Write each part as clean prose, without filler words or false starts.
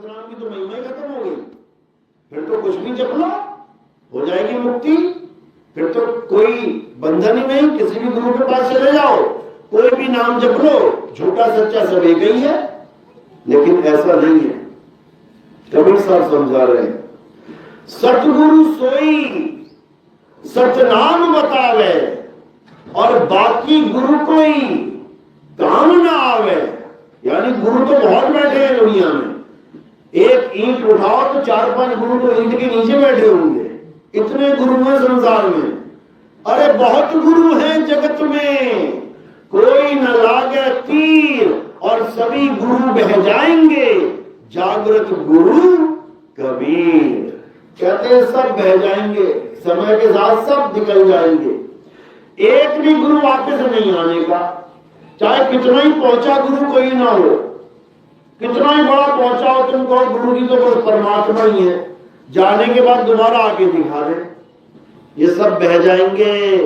नाम की तो महिमा ही खत्म हो गई। फिर तो कुछ भी जप लो, हो जाएगी मुक्ति। फिर तो कोई बंधन ही नहीं, किसी भी गुरु के पास चले जाओ, कोई भी नाम जप लो, झूठा सच्चा सब एक ही है। लेकिन ऐसा नहीं है। कबीर साहब समझा रहे हैं, सतगुरु सोई सतनाम बतावे और बाकी गुरु कोई काम ना आवे। यानी गुरु तो बहुत बैठे हैं दुनिया में, एक ईंट उठाओ तो 4-5 गुरु तो ईंट के नीचे बैठे होंगे, इतने गुरु हैं संसार में। अरे बहुत गुरु हैं जगत में, कोई न लागे तीर और सभी गुरु बह जाएंगे, जागृत गुरु कबीर। कहते हैं सब बह जाएंगे, समय के साथ सब निकल जाएंगे, एक भी गुरु वापस नहीं आने का। चाहे कितना ही पहुंचा गुरु कोई ना हो, कितना ही बड़ा पहुंचा हो, तुम कहो गुरु की तो बस परमात्मा ही है, जाने के बाद दोबारा आके दिखा दे, ये सब बह जाएंगे,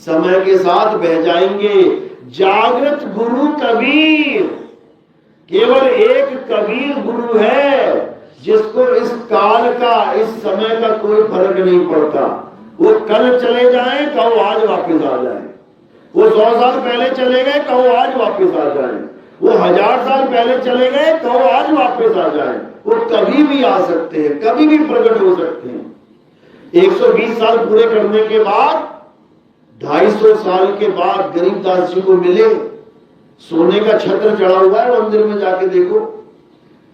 समय के साथ बह जाएंगे। जागृत गुरु कबीर, केवल एक कबीर गुरु है जिसको इस काल का, इस समय का कोई फर्क नहीं पड़ता। वो कल चले जाएं, कहो आज वापस आ जाएं, वो 100 साल पहले चले गए, कहो आज वापस आ जाएं, वो 1000 साल पहले चले गए, कहो आज वापस आ जाएं। वो कभी भी आ सकते हैं, कभी भी प्रकट हो सकते हैं। 120 साल पूरे करने के बाद, 250 साल के बाद गरीबदास जी को मिले, सोने का छत्र चढ़ा हुआ है मंदिर में, जाके देखो।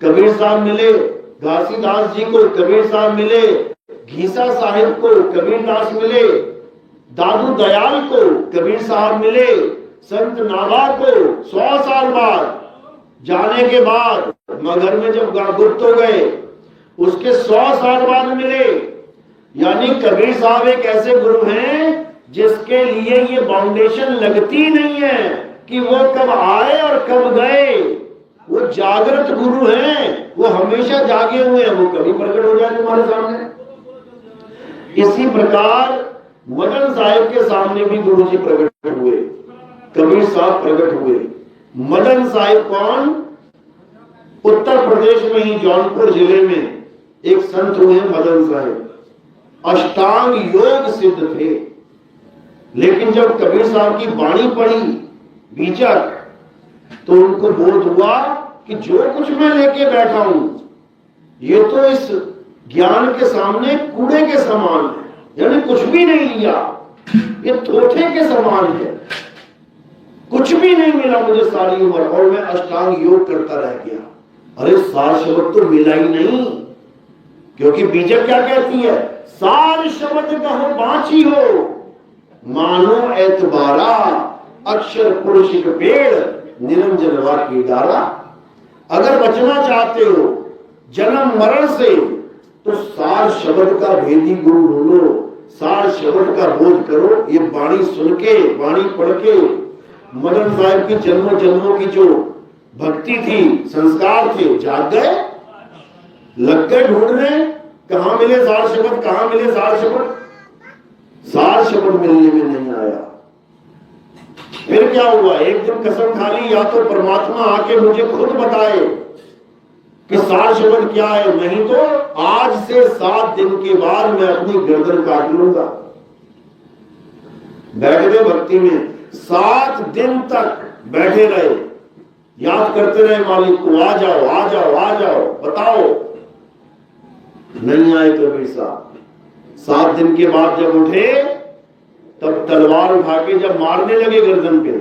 कबीर साहब मिले घासीदास जी को, कबीर साहब मिले घीसा साहिब को, कबीरदास मिले दादू दयाल को, कबीर साहब मिले संत नाभा को। 100 साल बाद जाने के बाद मगर में जब गुप्त हो गए, उसके 100 साल बाद मिले। यानी कबीर साहब एक ऐसे गुरु हैं जिसके लिए ये बाउंडेशन लगती नहीं है कि वो कब आए और कब गए। वो जागृत गुरु हैं, वो हमेशा जागे हुए हैं, वो कभी प्रकट हो जाए तुम्हारे सामने। इसी प्रकार मदन साहिब के सामने भी गुरु जी प्रकट हुए, कबीर साहब प्रकट हुए। मदन साहिब कौन? उत्तर प्रदेश में ही जौनपुर जिले में एक संत हुए मदन साहिब, अष्टांग योग सिद्ध थे। लेकिन जब कबीर साहब की वाणी पढ़ी बीचक, तो उनको बोध हुआ कि जो कुछ मैं लेके बैठा हूं ये तो इस ज्ञान के सामने कूड़े के समान है। यानी कुछ भी नहीं लिया, ये तोते के समान है, कुछ भी नहीं मिला मुझे सारी उम्र, और मैं अष्टांग योग करता रह गया। अरे सार शब्द तो मिला ही नहीं, क्योंकि बीजक क्या कहती है? सार शब्द कहो बांची हो, मानो एतबारा, अक्षर पुरुष के पेड़ निरंजन की डारा। अगर बचना चाहते हो जन्म मरण से, तो सार शब्द का भेदी गुरु ढूंढो, सार शब्द का बोध करो। ये वाणी सुन के, वाणी पढ़ के मदन साहिब की जन्मों जन्मों की जो भक्ति थी, संस्कार थे, जाग गए, लग गए ढूंढने, कहां मिले सार शब्द, कहां मिले सार शब्द। सार शब्द मिलने में नहीं आया। फिर क्या हुआ? एक दिन कसम खा ली, या तो परमात्मा आके मुझे खुद बताए कि सार शब्द क्या है, नहीं तो आज से 7 दिन के बाद मैं अपनी गर्दन काट लूंगा। बैठ गए भक्ति में, 7 दिन तक बैठे रहे, याद करते रहे मालिक को, आ जाओ आ जाओ आ जाओ, बताओ। नहीं आए कबीर साहब। 7 दिन के बाद जब उठे, तब तलवार उठा के जब मारने लगे गर्दन पे,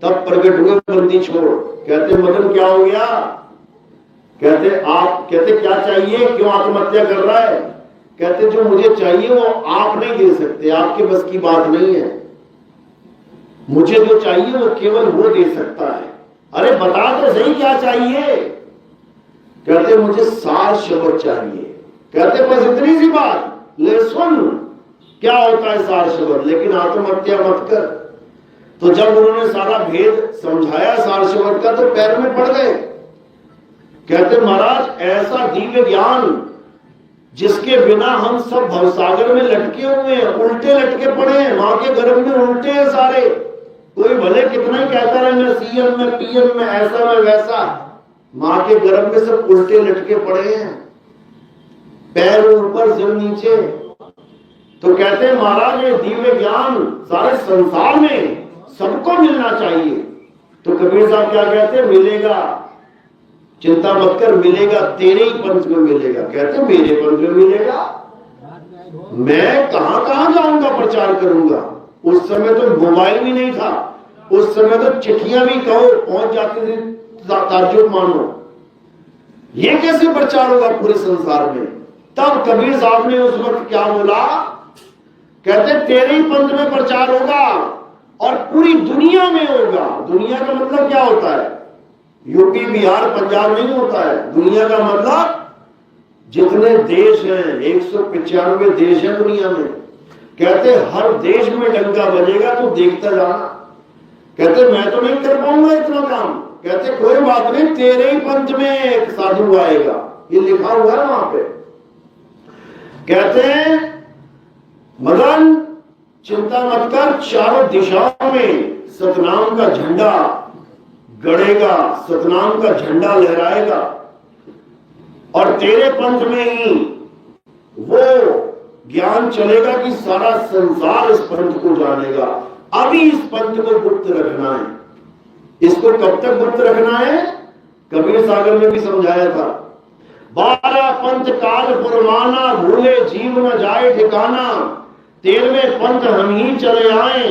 तब प्रकट हुए बंदी छोड़। कहते मदन क्या हो गया? कहते क्या चाहिए, क्यों आत्महत्या कर रहा है? कहते जो मुझे चाहिए वो आप नहीं दे सकते, आपके बस की बात नहीं है, मुझे जो चाहिए वो केवल वो दे सकता है। अरे बता तो सही क्या चाहिए? कहते मुझे सार शब्द चाहिए। कहते बस इतनी सी बात, ले सुन क्या होता है सार शब्द, लेकिन आत्महत्या मत कर। तो जब उन्होंने सारा भेद समझाया सार शब्द का, तो पैर में पड़ गए। कहते महाराज ऐसा दिव्य ज्ञान जिसके बिना हम सब भवसागर में लटके हुए हैं, उल्टे लटके पड़े हैं, मां के गर्भ में उल्टे हैं सारे। कोई भले कितना ही कहता रहे मैं सीएम में, पीएम में, ऐसा में वैसा, मां के गर्भ में सब उल्टे लटके पड़े हैं, पैर ऊपर सिर नीचे। तो कहते हैं महाराज ये दिव्य ज्ञान सारे संसार में सबको मिलना चाहिए। तो कबीर साहब क्या कहते हैं, मिलेगा, चिंता मत कर, मिलेगा, तेरे ही पंथ में मिलेगा। कहते मेरे पंथ में मिलेगा, मैं कहां जाऊंगा प्रचार करूंगा। उस समय तो मोबाइल भी नहीं था, उस समय तो चिट्ठियां भी कहो पहुंच जाती थी, ताज्जुब मानो, ये कैसे प्रचार होगा पूरे संसार में। तब कबीर साहब ने उस वक्त क्या बोला, कहते तेरे ही पंथ में प्रचार होगा और पूरी दुनिया में होगा। दुनिया का मतलब क्या होता है, यूपी बिहार पंजाब नहीं होता है। दुनिया का मतलब जितने देश हैं, 195 देश हैं दुनिया में। कहते हर देश में डंका बजेगा तो देखता जाना। कहते मैं तो नहीं कर पाऊंगा इतना काम। कहते कोई बात नहीं, तेरे ही पंथ में एक साधु आएगा, ये लिखा हुआ है वहां पे। कहते हैं मदन चिंता मत कर, चारों दिशाओं में सतनाम का झंडा गड़ेगा, सतनाम का झंडा लहराएगा और तेरे पंथ में ही वो ज्ञान चलेगा कि सारा संसार इस पंथ को जानेगा। अभी इस पंथ को गुप्त रखना है। इसको कब तक गुप्त रखना है, कबीर सागर में भी समझाया था। 12 पंथ काल पुरवाना, भूले जीव न जाए ठिकाना। 13वें पंथ हम ही चले आए,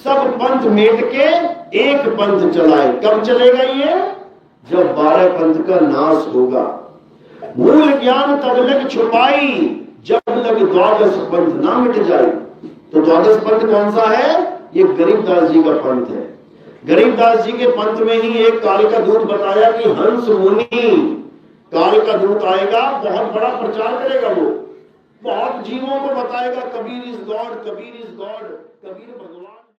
सब पंथ मेट के एक पंथ चलाए। कब चलेगा ये, जब 12 पंथ का नाश होगा। मूल ज्ञान तब लग छुपाई, जब लग 12 पंथ ना मिट जाए। तो 12 पंथ कौन सा है, ये गरीबदास जी का पंथ है। गरीबदास जी के पंथ में ही एक काल का दूत बताया कि हंस मुनि काल का दूत आएगा, बहुत बड़ा प्रचार करेगा, वो बहुत जीवों को बताएगा Kabir is God, Kabir is God, Kabir भगवान।